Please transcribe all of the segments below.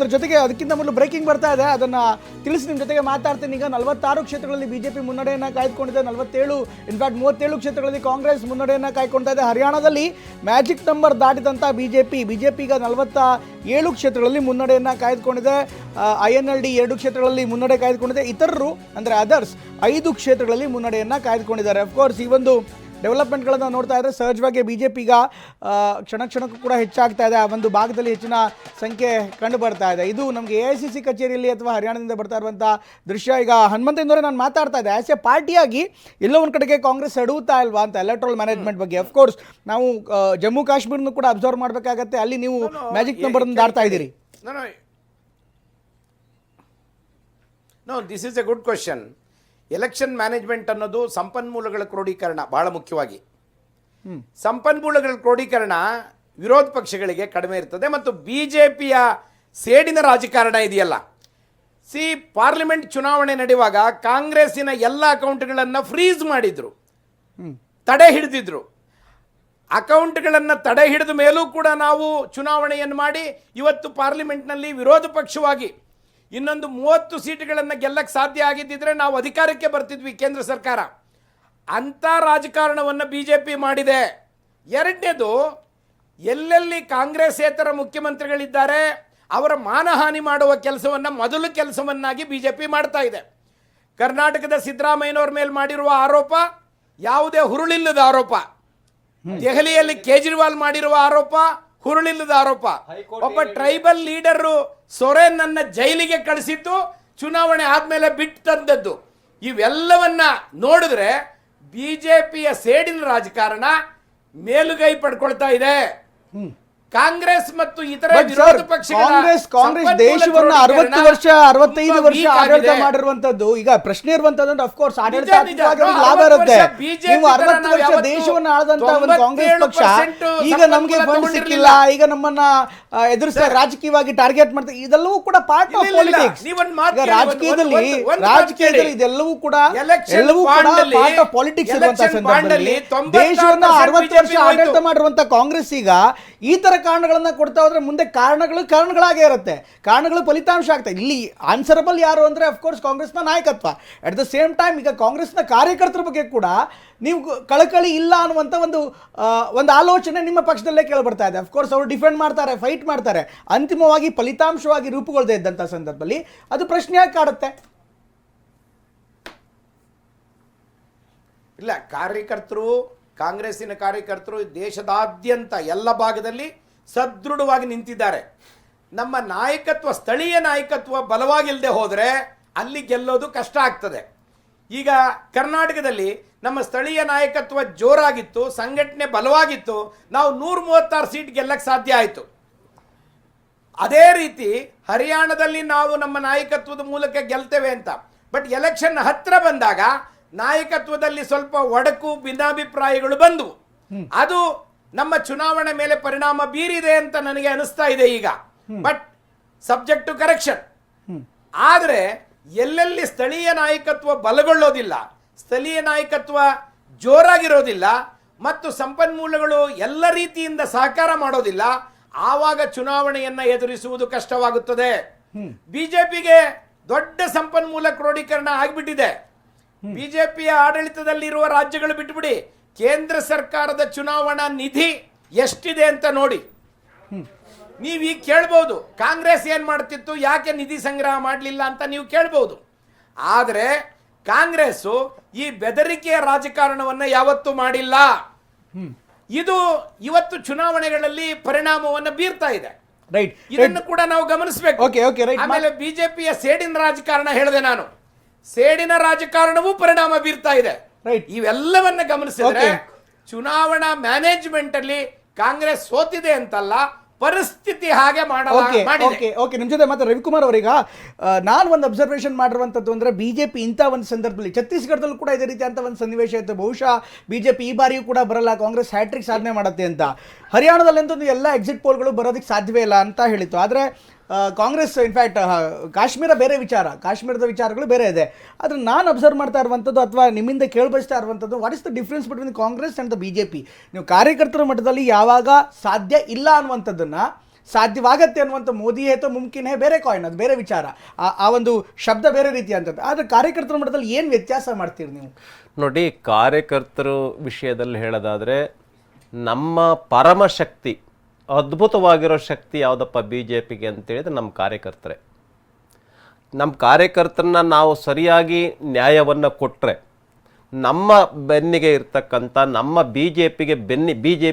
ಅದ್ರ ಜೊತೆಗೆ ಅದಕ್ಕಿಂತ ಮೊದಲು ಬ್ರೇಕಿಂಗ್ ಬರ್ತಾ ಇದೆ, ಅದನ್ನು ತಿಳಿಸಿ ನಿಮ್ಮ ಜೊತೆಗೆ ಮಾತಾಡ್ತೀನಿ. ಈಗ 46 ಕ್ಷೇತ್ರಗಳಲ್ಲಿ ಬಿಜೆಪಿ ಮುನ್ನಡೆಯನ್ನು ಕಾಯ್ದುಕೊಂಡಿದೆ, 47 ಇನ್ಫ್ಯಾಕ್ಟ್ 37 ಕ್ಷೇತ್ರಗಳಲ್ಲಿ ಕಾಂಗ್ರೆಸ್ ಮುನ್ನಡೆಯನ್ನು ಕಾಯ್ಕೊಳ್ತಾ ಇದೆ. ಹರಿಯಾಣದಲ್ಲಿ ಮ್ಯಾಜಿಕ್ ನಂಬರ್ ದಾಟಿದಂಥ ಬಿಜೆಪಿ ಈಗ 47 ಕ್ಷೇತ್ರಗಳಲ್ಲಿ ಮುನ್ನಡೆಯನ್ನು ಕಾಯ್ದುಕೊಂಡಿದೆ. INLD 2 ಕ್ಷೇತ್ರಗಳಲ್ಲಿ ಮುನ್ನಡೆ ಕಾಯ್ದುಕೊಂಡಿದೆ. ಇತರರು ಅಂದರೆ ಅದರ್ಸ್ 5 ಕ್ಷೇತ್ರಗಳಲ್ಲಿ ಮುನ್ನಡೆಯನ್ನು ಕಾಯ್ದುಕೊಂಡಿದ್ದಾರೆ. ಅಫ್ಕೋರ್ಸ್ ಈ ಒಂದು ಡೆವಲಪ್ಮೆಂಟ್ಗಳನ್ನು ನೋಡ್ತಾ ಇದ್ದರೆ ಸಹಜವಾಗಿ ಬಿಜೆಪಿ ಈಗ ಕ್ಷಣಕ್ಕೂ ಕೂಡ ಹೆಚ್ಚಾಗ್ತಾ ಇದೆ. ಆ ಒಂದು ಭಾಗದಲ್ಲಿ ಹೆಚ್ಚಿನ ಸಂಖ್ಯೆ ಕಂಡು ಬರ್ತಾ ಇದೆ. ಇದು ನಮಗೆ AICC ಕಚೇರಿಯಲ್ಲಿ ಅಥವಾ ಹರಿಯಾಣದಿಂದ ಬರ್ತಾ ಇರುವಂಥ ದೃಶ್ಯ. ಈಗ ಹನುಮಂತೇಂದ್ರವರೇ, ನಾನು ಮಾತಾಡ್ತಾ ಇದ್ದೆ, ಆಸ್ ಎ ಪಾರ್ಟಿಯಾಗಿ ಎಲ್ಲೋ ಒಂದು ಕಡೆಗೆ ಕಾಂಗ್ರೆಸ್ ಎಡುತ್ತಾ ಇಲ್ವಾ ಅಂತ ಎಲೆಕ್ಟ್ರಲ್ ಮ್ಯಾನೇಜ್ಮೆಂಟ್ ಬಗ್ಗೆ. ಅಫ್ಕೋರ್ಸ್ ನಾವು ಜಮ್ಮು ಕಾಶ್ಮೀರನ್ನು ಕೂಡ ಅಬ್ಸರ್ವ್ ಮಾಡಬೇಕಾಗತ್ತೆ, ಅಲ್ಲಿ ನೀವು ಮ್ಯಾಜಿಕ್ ನಂಬರನ್ನು ದಾಟ್ತಾ ಇದ್ದೀರಿ. No, this is a good question. Election management ಅನ್ನೋದು ಸಂಪನ್ಮೂಲಗಳ ಕ್ರೋಢೀಕರಣ ಬಹಳ ಮುಖ್ಯವಾಗಿ. ಸಂಪನ್ಮೂಲಗಳ ಕ್ರೋಢೀಕರಣ ವಿರೋಧ ಪಕ್ಷಗಳಿಗೆ ಕಡಿಮೆ ಇರ್ತದೆ. ಮತ್ತು ಬಿಜೆಪಿಯ ಸೇಡಿನ ರಾಜಕಾರಣ ಇದೆಯಲ್ಲ, ಪಾರ್ಲಿಮೆಂಟ್ ಚುನಾವಣೆ ನಡೆಯುವಾಗ ಕಾಂಗ್ರೆಸ್ಸಿನ ಎಲ್ಲ ಅಕೌಂಟ್ಗಳನ್ನು ಫ್ರೀಸ್ ಮಾಡಿದ್ರು, ತಡೆ ಹಿಡಿದಿದ್ರು. ಅಕೌಂಟ್ಗಳನ್ನು ತಡೆ ಹಿಡಿದ ಮೇಲೂ ಕೂಡ ನಾವು ಚುನಾವಣೆಯನ್ನು ಮಾಡಿ ಇವತ್ತು ಪಾರ್ಲಿಮೆಂಟ್ನಲ್ಲಿ ವಿರೋಧ ಪಕ್ಷವಾಗಿ ಇನ್ನೊಂದು 30 ಸೀಟುಗಳನ್ನು ಗೆಲ್ಲಕ್ಕೆ ಸಾಧ್ಯ ಆಗಿದ್ದಿದ್ರೆ ನಾವು ಅಧಿಕಾರಕ್ಕೆ ಬರ್ತಿದ್ವಿ ಕೇಂದ್ರ ಸರ್ಕಾರ. ಅಂಥ ರಾಜಕಾರಣವನ್ನು ಬಿಜೆಪಿ ಮಾಡಿದೆ. ಎರಡನೇದು, ಎಲ್ಲೆಲ್ಲಿ ಕಾಂಗ್ರೆಸ್ಸೇತರ ಮುಖ್ಯಮಂತ್ರಿಗಳಿದ್ದಾರೆ ಅವರ ಮಾನಹಾನಿ ಮಾಡುವ ಮೊದಲ ಕೆಲಸವನ್ನಾಗಿ ಬಿಜೆಪಿ ಮಾಡ್ತಾ ಇದೆ. ಕರ್ನಾಟಕದ ಸಿದ್ದರಾಮಯ್ಯನವ್ರ ಮೇಲೆ ಮಾಡಿರುವ ಆರೋಪ ಯಾವುದೇ ಹುರುಳಿಲ್ಲದ ಆರೋಪ. ದೆಹಲಿಯಲ್ಲಿ ಕೇಜ್ರಿವಾಲ್ ಮಾಡಿರುವ ಆರೋಪ ಹುರುಳಿಲ್ಲದ ಆರೋಪ. ಒಬ್ಬ ಟ್ರೈಬಲ್ ಲೀಡರು ಸೊರೇನ್ ನನ್ನ ಜೈಲಿಗೆ ಕಳಿಸಿದ್ದು ಚುನಾವಣೆ ಆದ್ಮೇಲೆ ಬಿಟ್ಟು ತಂದದ್ದು. ಇವೆಲ್ಲವನ್ನ ನೋಡಿದ್ರೆ ಬಿಜೆಪಿಯ ಸೇಡಿನ ರಾಜಕಾರಣ ಮೇಲುಗೈ ಪಡ್ಕೊಳ್ತಾ ಇದೆ. ಕಾಂಗ್ರೆಸ್ ಮತ್ತು ಇತರ ವಿರೋಧ ಪಕ್ಷಗಳ ಕಾಂಗ್ರೆಸ್ ದೇಶವನ್ನು 60 ವರ್ಷ 65 ವರ್ಷ ಆಡಳಿತ ಮಾಡಿರುವಂತದ್ದು. ಈಗ ಪ್ರಶ್ನೆ ಇರುವಂತದ್ದು ಅಫ್ಕೋರ್ಸ್ ಆಡಳಿತಾತ್ಮಕವಾಗಿ ಲಾಭ ಇರುತ್ತೆ. ನೀವು 60 ವರ್ಷ ದೇಶವನ್ನು ಆಳದಂತ ಒಂದು ಕಾಂಗ್ರೆಸ್ ಪಕ್ಷ ಈಗ ನಮಗೆ ಫಂಡ್ ಸಿಕ್ಕಿಲ್ಲ, ಈಗ ನಮ್ಮನ್ನ ಎದುರಿಸ್ತಾರೆ, ರಾಜಕೀಯವಾಗಿ ಟಾರ್ಗೆಟ್ ಮಾಡ್ತಾರೆ. ಇದೆಲ್ಲವೂ ಕೂಡ ಪಾರ್ಟ್ ಆಫ್ ಪಾಲಿಟಿಕ್ಸ್. ರಾಜಕೀಯದಲ್ಲಿ ಇದೆಲ್ಲವೂ ಕೂಡ ಪಾರ್ಟ್ ಆಫ್ ಪಾಲಿಟಿಕ್ಸ್ ಇರುವಂತಹ ಸಂದರ್ಭದಲ್ಲಿ ದೇಶವನ್ನು 60 ವರ್ಷ ಆಡಳಿತ ಮಾಡಿರುವಂತ ಕಾಂಗ್ರೆಸ್ ಈಗ ಈ ತರ ಕಾರಣಗಳನ್ನ ಕೊಡ್ತಾ ಹೋದ್ರೆ ಮುಂದೆ ಕಾರಣಗಳಾಗೇ ಇರುತ್ತೆ, ಕಾರಣಗಳು ಫಲಿತಾಂಶ ಆಗ್ತದೆ. ಇಲ್ಲಿ ಆನ್ಸರಬಲ್ ಯಾರು ಅಂದ್ರೆ ಅಫ್ಕೋರ್ಸ್ ಕಾಂಗ್ರೆಸ್ನ ನಾಯಕತ್ವ. ಅಟ್ ದ ಸೇಮ್ ಟೈಮ್ ಈಗ ಕಾಂಗ್ರೆಸ್ನ ಕಾರ್ಯಕರ್ತರ ಬಗ್ಗೆ ಕೂಡ ನೀವು ಕಳಕಳಿ ಇಲ್ಲ ಅನ್ನುವಂಥ ಒಂದು ಆಲೋಚನೆ ನಿಮ್ಮ ಪಕ್ಷದಲ್ಲೇ ಕೇಳಿಬರ್ತಾ ಇದೆ. ಅಫ್ಕೋರ್ಸ್ ಅವರು ಡಿಫೆಂಡ್ ಮಾಡ್ತಾರೆ, ಫೈಟ್ ಮಾಡ್ತಾರೆ. ಅಂತಿಮವಾಗಿ ಫಲಿತಾಂಶವಾಗಿ ರೂಪುಗೊಳ್ಳದೇ ಇದ್ದಂಥ ಸಂದರ್ಭದಲ್ಲಿ ಅದು ಪ್ರಶ್ನೆಯಾಗಿ ಕಾಡುತ್ತೆ. ಇಲ್ಲ, ಕಾಂಗ್ರೆಸ್ಸಿನ ಕಾರ್ಯಕರ್ತರು ದೇಶದಾದ್ಯಂತ ಎಲ್ಲ ಭಾಗದಲ್ಲಿ ಸದೃಢವಾಗಿ ನಿಂತಿದ್ದಾರೆ. ನಮ್ಮ ನಾಯಕತ್ವ, ಸ್ಥಳೀಯ ನಾಯಕತ್ವ ಬಲವಾಗಿಲ್ಲದೆ ಹೋದರೆ ಅಲ್ಲಿ ಗೆಲ್ಲೋದು ಕಷ್ಟ ಆಗ್ತದೆ. ಈಗ ಕರ್ನಾಟಕದಲ್ಲಿ ನಮ್ಮ ಸ್ಥಳೀಯ ನಾಯಕತ್ವ ಜೋರಾಗಿತ್ತು, ಸಂಘಟನೆ ಬಲವಾಗಿತ್ತು, ನಾವು 136 ಸೀಟ್ ಗೆಲ್ಲಕ್ಕೆ ಸಾಧ್ಯ ಆಯಿತು. ಅದೇ ರೀತಿ ಹರಿಯಾಣದಲ್ಲಿ ನಾವು ನಮ್ಮ ನಾಯಕತ್ವದ ಮೂಲಕ ಗೆಲ್ತೇವೆ ಅಂತ. ಬಟ್ ಎಲೆಕ್ಷನ್ ಹತ್ರ ಬಂದಾಗ ನಾಯಕತ್ವದಲ್ಲಿ ಸ್ವಲ್ಪ ಒಡಕು ಭಿನ್ನಾಭಿಪ್ರಾಯಗಳು ಬಂದವು. ಅದು ನಮ್ಮ ಚುನಾವಣೆ ಮೇಲೆ ಪರಿಣಾಮ ಬೀರಿದೆ ಅಂತ ನನಗೆ ಅನಿಸ್ತಾ ಇದೆ ಈಗ. But subject to correction. ಆದರೆ ಎಲ್ಲೆಲ್ಲಿ ಸ್ಥಳೀಯ ನಾಯಕತ್ವ ಬಲಗೊಳ್ಳೋದಿಲ್ಲ, ಸ್ಥಳೀಯ ನಾಯಕತ್ವ ಜೋರಾಗಿರೋದಿಲ್ಲ ಮತ್ತು ಸಂಪನ್ಮೂಲಗಳು ಎಲ್ಲ ರೀತಿಯಿಂದ ಸಹಕಾರ ಮಾಡೋದಿಲ್ಲ, ಆವಾಗ ಚುನಾವಣೆಯನ್ನ ಎದುರಿಸುವುದು ಕಷ್ಟವಾಗುತ್ತದೆ. ಬಿಜೆಪಿಗೆ ದೊಡ್ಡ ಸಂಪನ್ಮೂಲ ಕ್ರೋಢೀಕರಣ ಆಗಿಬಿಟ್ಟಿದೆ. ಬಿಜೆಪಿಯ ಆಡಳಿತದಲ್ಲಿರುವ ರಾಜ್ಯಗಳು ಬಿಟ್ಟುಬಿಡಿ, ಕೇಂದ್ರ ಸರ್ಕಾರದ ಚುನಾವಣಾ ನಿಧಿ ಎಷ್ಟಿದೆ ಅಂತ ನೋಡಿ. ನೀವೀಗ ಕೇಳ್ಬೋದು ಕಾಂಗ್ರೆಸ್ ಏನ್ ಮಾಡ್ತಿತ್ತು, ಯಾಕೆ ನಿಧಿ ಸಂಗ್ರಹ ಮಾಡಲಿಲ್ಲ ಅಂತ ನೀವು ಕೇಳ್ಬೋದು. ಆದರೆ ಕಾಂಗ್ರೆಸ್ ಈ ಬೆದರಿಕೆಯ ರಾಜಕಾರಣವನ್ನ ಯಾವತ್ತೂ ಮಾಡಿಲ್ಲ. ಇದು ಇವತ್ತು ಚುನಾವಣೆಗಳಲ್ಲಿ ಪರಿಣಾಮವನ್ನು ಬೀರ್ತಾ ಇದೆ. ಇದನ್ನು ಕೂಡ ನಾವು ಗಮನಿಸಬೇಕು. ಆಮೇಲೆ ಬಿಜೆಪಿಯ ಸೇಡಿನ ರಾಜಕಾರಣ ಹೇಳಿದೆ ನಾನು, ಸೇಡಿನ ರಾಜಕಾರಣವೂ ಪರಿಣಾಮ ಬೀರ್ತಾ ಇದೆ. ಇವೆಲ್ಲವನ್ನ ಗಮನಿಸಿದ್ರೆ ಚುನಾವಣಾ ಮ್ಯಾನೇಜ್ಮೆಂಟ್ ಅಲ್ಲಿ ಕಾಂಗ್ರೆಸ್ ಸೋತಿದೆ ಅಂತಲ್ಲ, ಪರಿಸ್ಥಿತಿ ಹಾಗೆ ನಿಮ್ ಜೊತೆ ಮತ್ತೆ ರವಿಕುಮಾರ್ ಅವರೀಗ ನಾನು ಒಂದು ಅಬ್ಸರ್ವೇಷನ್ ಮಾಡಿರುವಂತದ್ದು ಅಂದ್ರೆ ಬಿಜೆಪಿ ಇಂಥ ಒಂದು ಸಂದರ್ಭದಲ್ಲಿ ಛತ್ತೀಸ್ಗಢದಲ್ಲೂ ಕೂಡ ಇದೇ ರೀತಿ ಅಂತ ಒಂದು ಸನ್ನಿವೇಶ ಇತ್ತು. ಬಹುಶಃ ಬಿಜೆಪಿ ಈ ಬಾರಿಯೂ ಕೂಡ ಬರಲ್ಲ, ಕಾಂಗ್ರೆಸ್ ಹ್ಯಾಟ್ರಿಕ್ ಸಾಧನೆ ಮಾಡುತ್ತೆ ಅಂತ. ಹರಿಯಾಣದಲ್ಲಂತೂ ಎಲ್ಲ ಎಕ್ಸಿಟ್ ಪೋಲ್ಗಳು ಬರೋದಕ್ಕೆ ಸಾಧ್ಯವೇ ಇಲ್ಲ ಅಂತ ಹೇಳಿತ್ತು. ಆದರೆ ಕಾಂಗ್ರೆಸ್ ಇನ್ಫ್ಯಾಕ್ಟ್ ಕಾಶ್ಮೀರ ಬೇರೆ ವಿಚಾರ, ಕಾಶ್ಮೀರದ ವಿಚಾರಗಳು ಬೇರೆ ಇದೆ. ಆದರೆ ನಾನು ಅಬ್ಸರ್ವ್ ಮಾಡ್ತಾ ಇರುವಂಥದ್ದು ಅಥವಾ ನಿಮ್ಮಿಂದ ಕೇಳಿಬಯಸ್ತಾ ಇರುವಂಥದ್ದು, what is the difference between Congress and the BJP? ನೀವು ಕಾರ್ಯಕರ್ತರ ಮಟ್ಟದಲ್ಲಿ ಯಾವಾಗ ಸಾಧ್ಯ ಇಲ್ಲ ಅನ್ನುವಂಥದ್ದನ್ನು ಸಾಧ್ಯವಾಗತ್ತೆ ಅನ್ನುವಂಥ ಮೋದಿ ಹೇತೋ ಮುಮ್ಕಿನ್ ಹೇ ಬೇರೆ ಕಾಯಿನ್, ಅದು ಬೇರೆ ವಿಚಾರ, ಆ ಒಂದು ಶಬ್ದ ಬೇರೆ ರೀತಿ ಅಂತದ್ದು. ಆದರೆ ಕಾರ್ಯಕರ್ತರ ಮಟ್ಟದಲ್ಲಿ ಏನು ವ್ಯತ್ಯಾಸ ಮಾಡ್ತೀರಿ ನೀವು? ನೋಡಿ, ಕಾರ್ಯಕರ್ತರು ವಿಷಯದಲ್ಲಿ ಹೇಳೋದಾದರೆ ನಮ್ಮ ಪರಮ ಶಕ್ತಿ, ಅದ್ಭುತವಾಗಿರೋ ಶಕ್ತಿ ಯಾವುದಪ್ಪ ಬಿ ಜೆ ಪಿಗೆ ಅಂತೇಳಿದ್ರೆ ನಮ್ಮ ಕಾರ್ಯಕರ್ತರೇ. ನಮ್ಮ ಕಾರ್ಯಕರ್ತರನ್ನ ನಾವು ಸರಿಯಾಗಿ ನ್ಯಾಯವನ್ನು ಕೊಟ್ಟರೆ ನಮ್ಮ ಬೆನ್ನಿಗೆ ಇರ್ತಕ್ಕಂಥ, ನಮ್ಮ ಬಿ ಜೆ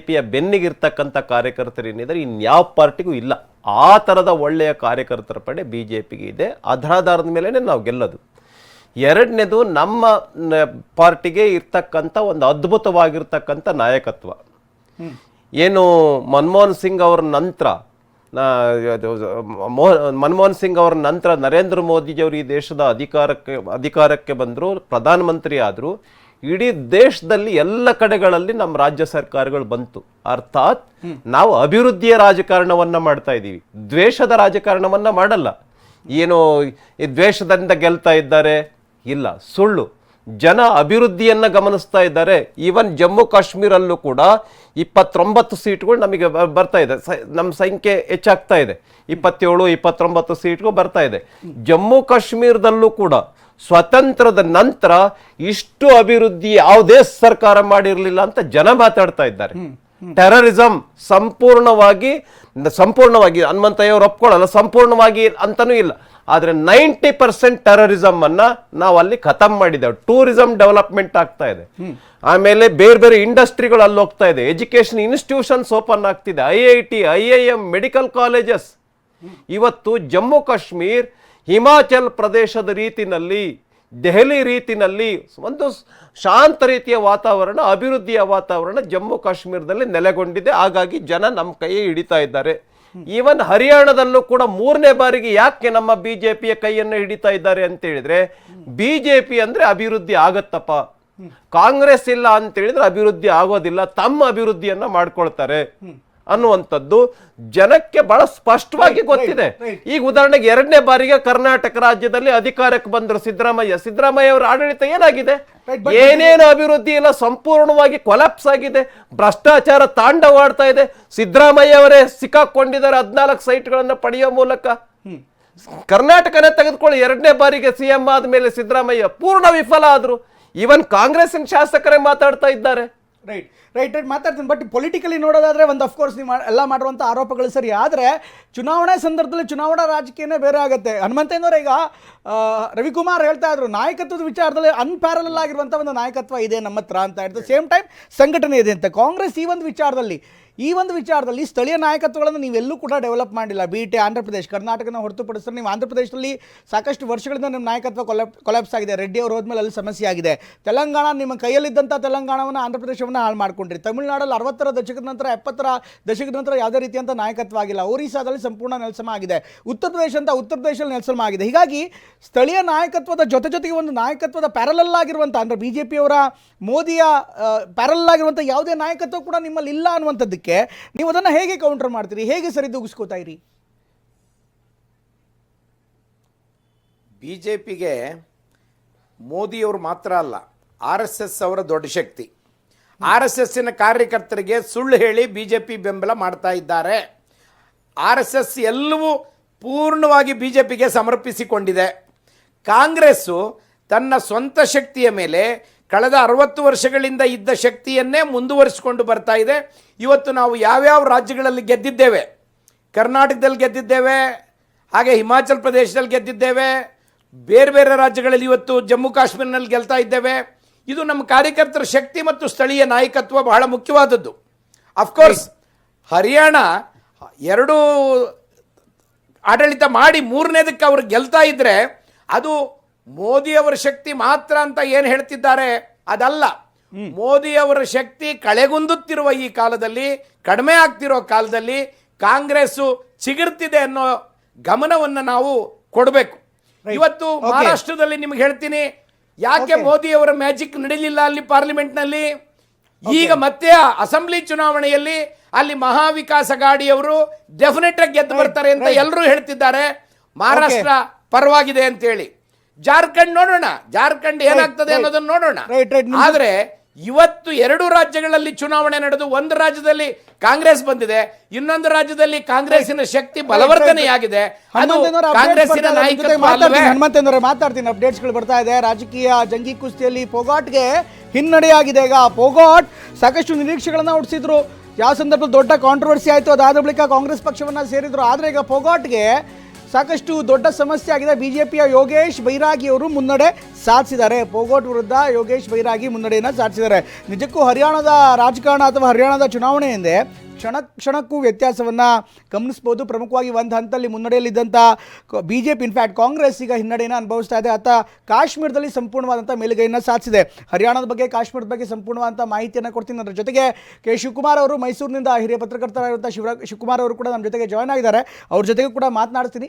ಪಿಯ ಬೆನ್ನಿಗೆ ಇರ್ತಕ್ಕಂಥ ಕಾರ್ಯಕರ್ತರು ಏನಿದ್ದಾರೆ ಇನ್ಯಾವ ಪಾರ್ಟಿಗೂ ಇಲ್ಲ. ಆ ಥರದ ಒಳ್ಳೆಯ ಕಾರ್ಯಕರ್ತರ ಪಡೆ ಬಿ ಜೆ ಪಿಗೆ ಇದೆ. ಆಧಾರದ ಮೇಲೇ ನಾವು ಗೆಲ್ಲೋದು. ಎರಡನೇದು, ನಮ್ಮ ಪಾರ್ಟಿಗೆ ಇರ್ತಕ್ಕಂಥ ಒಂದು ಅದ್ಭುತವಾಗಿರ್ತಕ್ಕಂಥ ನಾಯಕತ್ವ. ಏನು ಮನಮೋಹನ್ ಸಿಂಗ್ ಅವರ ನಂತರ ನರೇಂದ್ರ ಮೋದಿಜಿಯವರು ಈ ದೇಶದ ಅಧಿಕಾರಕ್ಕೆ ಬಂದರು, ಪ್ರಧಾನಮಂತ್ರಿ ಆದರು. ಇಡೀ ದೇಶದಲ್ಲಿ ಎಲ್ಲ ಕಡೆಗಳಲ್ಲಿ ನಮ್ಮ ರಾಜ್ಯ ಸರ್ಕಾರಗಳು ಬಂತು. ಅರ್ಥಾತ್ ನಾವು ಅಭಿವೃದ್ಧಿಯ ರಾಜಕಾರಣವನ್ನ ಮಾಡ್ತಾ ಇದ್ದೀವಿ, ದ್ವೇಷದ ರಾಜಕಾರಣವನ್ನ ಮಾಡಲ್ಲ. ಏನು ಈ ದ್ವೇಷದಿಂದ ಗೆಲ್ತಾ ಇದ್ದಾರೆ? ಇಲ್ಲ, ಸುಳ್ಳು. ಜನ ಅಭಿವೃದ್ಧಿಯನ್ನ ಗಮನಿಸ್ತಾ ಇದ್ದಾರೆ. ಈವನ್ ಜಮ್ಮು ಕಾಶ್ಮೀರಲ್ಲೂ ಕೂಡ 29 ಸೀಟ್ಗಳು ನಮಗೆ ಬರ್ತಾ ಇದೆ. ನಮ್ಮ ಸಂಖ್ಯೆ ಹೆಚ್ಚಾಗ್ತಾ ಇದೆ, 27-29 ಸೀಟ್ಗಳು ಬರ್ತಾ ಇದೆ. ಜಮ್ಮು ಕಾಶ್ಮೀರದಲ್ಲೂ ಕೂಡ ಸ್ವತಂತ್ರದ ನಂತರ ಇಷ್ಟು ಅಭಿವೃದ್ಧಿ ಯಾವುದೇ ಸರ್ಕಾರ ಮಾಡಿರಲಿಲ್ಲ ಅಂತ ಜನ ಮಾತಾಡ್ತಾ ಇದ್ದಾರೆ. ಟೆರರಿಸಂ ಸಂಪೂರ್ಣವಾಗಿ ಹನುಮಂತಯ್ಯವರು ಒಪ್ಕೊಳ್ಳಲ್ಲ, ಸಂಪೂರ್ಣವಾಗಿ ಅಂತನೂ ಇಲ್ಲ, ಆದರೆ 90% ಟೆರರಿಸಂ ಅನ್ನ ನಾವು ಅಲ್ಲಿ ಖತಮ್ ಮಾಡಿದ್ದೇವೆ. ಟೂರಿಸಂ ಡೆವಲಪ್ಮೆಂಟ್ ಆಗ್ತಾ ಇದೆ. ಆಮೇಲೆ ಬೇರೆ ಬೇರೆ ಇಂಡಸ್ಟ್ರಿಗಳು ಅಲ್ಲಿ ಹೋಗ್ತಾ ಇದೆ. ಎಜುಕೇಶನ್ ಇನ್ಸ್ಟಿಟ್ಯೂಷನ್ಸ್ ಓಪನ್ ಆಗ್ತಿದೆ. IIT, IIM, medical colleges. ಇವತ್ತು ಜಮ್ಮು ಕಾಶ್ಮೀರ್ ಹಿಮಾಚಲ್ ಪ್ರದೇಶದ ರೀತಿನಲ್ಲಿ, ದೆಹಲಿ ರೀತಿನಲ್ಲಿ ಒಂದು ಶಾಂತ ರೀತಿಯ ವಾತಾವರಣ, ಅಭಿವೃದ್ಧಿಯ ವಾತಾವರಣ ಜಮ್ಮು ಕಾಶ್ಮೀರದಲ್ಲಿ ನೆಲೆಗೊಂಡಿದೆ. ಹಾಗಾಗಿ ಜನ ನಮ್ಮ ಕೈ ಹಿಡಿತಾ ಇದ್ದಾರೆ. ಈವನ್ ಹರಿಯಾಣದಲ್ಲೂ ಕೂಡ 3ನೇ ಬಾರಿಗೆ ಯಾಕೆ ನಮ್ಮ ಬಿಜೆಪಿಯ ಕೈಯನ್ನು ಹಿಡಿತಾ ಇದ್ದಾರೆ ಅಂತ ಹೇಳಿದ್ರೆ, ಬಿಜೆಪಿ ಅಂದ್ರೆ ಅಭಿವೃದ್ಧಿ ಆಗತ್ತಪ್ಪ, ಕಾಂಗ್ರೆಸ್ ಇಲ್ಲ ಅಂತ ಹೇಳಿದ್ರೆ ಅಭಿವೃದ್ಧಿ ಆಗೋದಿಲ್ಲ, ತಮ್ಮ ಅಭಿವೃದ್ಧಿಯನ್ನ ಮಾಡ್ಕೊಳ್ತಾರೆ ಅನ್ನುವಂಥದ್ದು ಜನಕ್ಕೆ ಬಹಳ ಸ್ಪಷ್ಟವಾಗಿ ಗೊತ್ತಿದೆ. ಈಗ ಉದಾಹರಣೆಗೆ 2ನೇ ಬಾರಿಗೆ ಕರ್ನಾಟಕ ರಾಜ್ಯದಲ್ಲಿ ಅಧಿಕಾರಕ್ಕೆ ಬಂದರು ಸಿದ್ದರಾಮಯ್ಯ ಅವರ ಆಡಳಿತ ಏನಾಗಿದೆ? ಏನೇನು ಅಭಿವೃದ್ಧಿ ಇಲ್ಲ, ಸಂಪೂರ್ಣವಾಗಿ ಕೊಲಾಪ್ಸ್ ಆಗಿದೆ, ಭ್ರಷ್ಟಾಚಾರ ತಾಂಡವಾಡ್ತಾ ಇದೆ. ಸಿದ್ದರಾಮಯ್ಯ ಅವರೇ ಸಿಕ್ಕಾಕೊಂಡಿದ್ದಾರೆ 14 ಸೈಟ್ಗಳನ್ನು ಪಡೆಯುವ ಮೂಲಕ. ಕರ್ನಾಟಕನೇ ತೆಗೆದುಕೊಳ್ಳಿ, 2ನೇ ಬಾರಿಗೆ ಸಿಎಂ ಆದ್ಮೇಲೆ ಸಿದ್ದರಾಮಯ್ಯ ಪೂರ್ಣ ವಿಫಲ ಆದ್ರು. ಈವನ್ ಕಾಂಗ್ರೆಸ್ಸಿನ ಶಾಸಕರೇ ಮಾತಾಡ್ತಾ ಇದ್ದಾರೆ. ರೈಟ್ ಮಾತಾಡ್ತೀನಿ. ಬಟ್ ಪೊಲಿಟಿಕಲಿ ನೋಡೋದಾದ್ರೆ ಒಂದು ಅಫ್ಕೋರ್ಸ್ ನೀವು ಎಲ್ಲ ಮಾಡುವಂಥ ಆರೋಪಗಳು ಸರಿ, ಆದರೆ ಚುನಾವಣೆ ಸಂದರ್ಭದಲ್ಲಿ ಚುನಾವಣಾ ರಾಜಕೀಯನೇ ಬೇರೆ ಆಗುತ್ತೆ. ಹನುಮಂತಯ್ಯನವರು ಈಗ ರವಿಕುಮಾರ್ ಹೇಳ್ತಾ ಇದ್ರು, ನಾಯಕತ್ವದ ವಿಚಾರದಲ್ಲಿ ಅನ್ಪ್ಯಾರಲಲ್ ಆಗಿರುವಂಥ ಒಂದು ನಾಯಕತ್ವ ಇದೆ ನಮ್ಮ ಹತ್ರ ಅಂತ ಹೇಳ್ತಾರೆ. ಸೇಮ್ ಟೈಮ್ ಸಂಘಟನೆ ಇದೆ ಅಂತ. ಕಾಂಗ್ರೆಸ್ ಈ ಒಂದು ವಿಚಾರದಲ್ಲಿ ಸ್ಥಳೀಯ ನಾಯಕತ್ವಗಳನ್ನು ನೀವೆಲ್ಲೂ ಕೂಡ ಡೆವಲಪ್ ಮಾಡಿಲ್ಲ. BT ಆಂಧ್ರ ಪ್ರದೇಶ, ಕರ್ನಾಟಕನ ಹೊರತುಪಡಿಸಿದ್ರೆ ನೀವು ಆಂಧ್ರ ಪ್ರದೇಶದಲ್ಲಿ ಸಾಕಷ್ಟು ವರ್ಷಗಳಿಂದ ನಿಮ್ಮ ನಾಯಕತ್ವ ಕೊಲಾಪ್ಸ್ ಆಗಿದೆ. ರೆಡ್ಡಿ ಅವರು ಹೋದ್ಮೇಲೆ ಅಲ್ಲಿ ಸಮಸ್ಯೆ ಆಗಿದೆ. ತೆಲಂಗಾಣ, ನಿಮ್ಮ ಕೈಯಲ್ಲಿದ್ದಂಥ ತೆಲಂಗಾಣವನ್ನು, ಆಂಧ್ರ ಪ್ರದೇಶವನ್ನು ಹಾಳು ಮಾಡ್ಕೊಂಡ್ರಿ. ತಮಿಳುನಾಡಲ್ಲಿ 60ರ ದಶಕದ ನಂತರ 70ರ ದಶಕದ ನಂತರ ಯಾವುದೇ ರೀತಿಯಂಥ ನಾಯಕತ್ವ ಆಗಿಲ್ಲ. ಒರಿಸ್ಸಾದಲ್ಲಿ ಸಂಪೂರ್ಣ ನೆಲಸಮ ಆಗಿದೆ. ಉತ್ತರ ಪ್ರದೇಶದಲ್ಲಿ ನೆಲಸಮ ಆಗಿದೆ. ಹೀಗಾಗಿ ಸ್ಥಳೀಯ ನಾಯಕತ್ವದ ಜೊತೆಗೆ ಒಂದು ನಾಯಕತ್ವದ ಪ್ಯಾರಲಲ್ ಆಗಿರುವಂಥ, ಅಂದರೆ BJPಯವರ ಮೋದಿಯ ಪ್ಯಾರಲಲ್ ಆಗಿರುವಂಥ ಯಾವುದೇ ನಾಯಕತ್ವ ಕೂಡ ನಿಮ್ಮಲ್ಲಿ ಇಲ್ಲ ಅನ್ನುವಂಥದ್ದಕ್ಕೆ ನೀವು ಅದನ್ನು ಹೇಗೆ ಕೌಂಟರ್ ಮಾಡ್ತೀರಿ? ಹೇಗೆ ಸರಿದೂಗಿಸ್ಕೋತಾ ಇರಿ? ಬಿಜೆಪಿಗೆ ಮೋದಿಯವರು ಮಾತ್ರ ಅಲ್ಲ, RSS ಅವರ ದೊಡ್ಡ ಶಕ್ತಿ. RSSನ ಕಾರ್ಯಕರ್ತರಿಗೆ ಸುಳ್ಳು ಹೇಳಿ ಬಿಜೆಪಿ ಬೆಂಬಲ ಮಾಡ್ತಾ ಇದ್ದಾರೆ. RSS ಎಲ್ಲವೂ ಪೂರ್ಣವಾಗಿ ಬಿಜೆಪಿಗೆ ಸಮರ್ಪಿಸಿಕೊಂಡಿದೆ. ಕಾಂಗ್ರೆಸ್ಸು ತನ್ನ ಸ್ವಂತ ಶಕ್ತಿಯ ಮೇಲೆ ಕಳೆದ 60 ವರ್ಷಗಳಿಂದ ಇದ್ದ ಶಕ್ತಿಯನ್ನೇ ಮುಂದುವರಿಸಿಕೊಂಡು ಬರ್ತಾ ಇದೆ. ಇವತ್ತು ನಾವು ಯಾವ್ಯಾವ ರಾಜ್ಯಗಳಲ್ಲಿ ಗೆದ್ದಿದ್ದೇವೆ, ಕರ್ನಾಟಕದಲ್ಲಿ ಗೆದ್ದಿದ್ದೇವೆ, ಹಾಗೆ ಹಿಮಾಚಲ್ ಪ್ರದೇಶದಲ್ಲಿ ಗೆದ್ದಿದ್ದೇವೆ, ಬೇರೆ ಬೇರೆ ರಾಜ್ಯಗಳಲ್ಲಿ ಇವತ್ತು ಜಮ್ಮು ಕಾಶ್ಮೀರನಲ್ಲಿ ಗೆಲ್ತಾ ಇದ್ದೇವೆ. ಇದು ನಮ್ಮ ಕಾರ್ಯಕರ್ತರ ಶಕ್ತಿ ಮತ್ತು ಸ್ಥಳೀಯ ನಾಯಕತ್ವ ಬಹಳ ಮುಖ್ಯವಾದದ್ದು. ಅಫ್ಕೋರ್ಸ್ ಹರಿಯಾಣ 2 ಆಡಳಿತ ಮಾಡಿ 3ನೇದಕ್ಕೆ ಅವರು ಗೆಲ್ತಾ ಇದ್ರೆ ಅದು ಮೋದಿಯವರ ಶಕ್ತಿ ಮಾತ್ರ ಅಂತ ಏನು ಹೇಳ್ತಿದ್ದಾರೆ ಅದಲ್ಲ. ಮೋದಿಯವರ ಶಕ್ತಿ ಕಳೆಗುಂದುತ್ತಿರುವ ಈ ಕಾಲದಲ್ಲಿ, ಕಡಿಮೆ ಆಗ್ತಿರೋ ಕಾಲದಲ್ಲಿ ಕಾಂಗ್ರೆಸ್ಸು ಚಿಗುರ್ತಿದೆ ಅನ್ನೋ ಗಮನವನ್ನು ನಾವು ಕೊಡಬೇಕು. ಇವತ್ತು ಮಹಾರಾಷ್ಟ್ರದಲ್ಲಿ ನಿಮ್ಗೆ ಹೇಳ್ತೀನಿ, ಯಾಕೆ ಮೋದಿಯವರ ಮ್ಯಾಜಿಕ್ ನಡೀಲಿಲ್ಲ ಅಲ್ಲಿ ಪಾರ್ಲಿಮೆಂಟ್ನಲ್ಲಿ. ಈಗ ಮತ್ತೆ ಅಸೆಂಬ್ಲಿ ಚುನಾವಣೆಯಲ್ಲಿ ಅಲ್ಲಿ ಮಹಾವಿಕಾಸ್ ಅಘಾಡಿಯವರು ಡೆಫಿನೆಟ್ ಆಗಿ ಗೆದ್ದು ಬರ್ತಾರೆ ಅಂತ ಎಲ್ಲರೂ ಹೇಳ್ತಿದ್ದಾರೆ. ಮಹಾರಾಷ್ಟ್ರ ಪರವಾಗಿದೆ ಅಂತ ಹೇಳಿ. ಜಾರ್ಖಂಡ್ ನೋಡೋಣ, ಜಾರ್ಖಂಡ್ ಏನಾಗ್ತದೆ ಅನ್ನೋದನ್ನ ನೋಡೋಣ. ಆದ್ರೆ ಇವತ್ತು 2 ರಾಜ್ಯಗಳಲ್ಲಿ ಚುನಾವಣೆ ನಡೆದು ಒಂದು ರಾಜ್ಯದಲ್ಲಿ ಕಾಂಗ್ರೆಸ್ ಬಂದಿದೆ, ಇನ್ನೊಂದು ರಾಜ್ಯದಲ್ಲಿ ಕಾಂಗ್ರೆಸ್ಸಿನ ಶಕ್ತಿ ಬಲವರ್ಧನೆಯಾಗಿದೆ. ಅದು ಕಾಂಗ್ರೆಸ್ಸಿನ ನಾಯಕತ್ವ ಅಲ್ಲವೇ? ಹನುಮಂತೇಂದ್ರ ಮಾತಾಡ್ತೀನಿ, ಅಪ್ಡೇಟ್ಸ್ಗಳು ಬರ್ತಾ ಇದೆ. ರಾಜಕೀಯ ಜಂಗಿ ಕುಸ್ತಿಯಲ್ಲಿ ಫೋಗಾಟ್ಗೆ ಹಿನ್ನಡೆಯಾಗಿದೆ. ಈಗ ಫೋಗಾಟ್ ಸಾಕಷ್ಟು ನಿರೀಕ್ಷೆಗಳನ್ನ ಹುಟ್ಟಿಸಿದ್ರು. ಯಾವ ಸಂದರ್ಭದಲ್ಲಿ ದೊಡ್ಡ ಕಾಂಟ್ರವರ್ಸಿ ಆಯಿತು, ಅದಾದ ಬಳಿಕ ಕಾಂಗ್ರೆಸ್ ಪಕ್ಷವನ್ನ ಸೇರಿದ್ರು. ಆದರೆ ಈಗ ಫೋಗಾಟ್ಗೆ ಸಾಕಷ್ಟು ದೊಡ್ಡ ಸಮಸ್ಯೆ ಆಗಿದೆ. ಬಿಜೆಪಿಯ ಯೋಗೇಶ್ ಬೈರಾಗಿ ಅವರು ಮುನ್ನಡೆ ಸಾಧಿಸಿದ್ದಾರೆ. ಫೋಗಾಟ್ ವಿರುದ್ಧ ಯೋಗೇಶ್ ಬೈರಾಗಿ ಮುನ್ನಡೆಯನ್ನು ಸಾಧಿಸಿದ್ದಾರೆ. ನಿಜಕ್ಕೂ ಹರಿಯಾಣದ ರಾಜಕಾರಣ ಅಥವಾ ಹರಿಯಾಣದ ಚುನಾವಣೆ ಹಿಂದೆ ಕ್ಷಣಕ್ಕೂ ವ್ಯತ್ಯಾಸವನ್ನು ಗಮನಿಸ್ಬೋದು. ಪ್ರಮುಖವಾಗಿ ಒಂದು ಹಂತದಲ್ಲಿ ಮುನ್ನಡೆಯಲ್ಲಿದ್ದಂಥ ಬಿಜೆಪಿ, ಇನ್ಫ್ಯಾಕ್ಟ್ ಕಾಂಗ್ರೆಸ್ ಈಗ ಹಿನ್ನಡೆಯನ್ನು ಅನುಭವಿಸ್ತಾ ಇದೆ. ಆತ ಕಾಶ್ಮೀರದಲ್ಲಿ ಸಂಪೂರ್ಣವಾದಂಥ ಮೇಲುಗೈಯನ್ನು ಸಾಧಿಸಿದೆ. ಹರಿಯಾಣದ ಬಗ್ಗೆ, ಕಾಶ್ಮೀರದ ಬಗ್ಗೆ ಸಂಪೂರ್ಣವಾದಂಥ ಮಾಹಿತಿಯನ್ನು ಕೊಡ್ತೀನಿ. ಅದರ ಜೊತೆಗೆ ಕೆ ಶಿವಕುಮಾರ್ ಅವರು ಮೈಸೂರಿನಿಂದ ಹಿರಿಯ ಪತ್ರಕರ್ತರಾಗಿರುವಂಥ ಶಿವಕುಮಾರ್ ಅವರು ಕೂಡ ನಮ್ಮ ಜೊತೆಗೆ ಜಾಯ್ನ್ ಆಗಿದ್ದಾರೆ. ಅವ್ರ ಜೊತೆಗೆ ಕೂಡ ಮಾತನಾಡ್ತೀನಿ.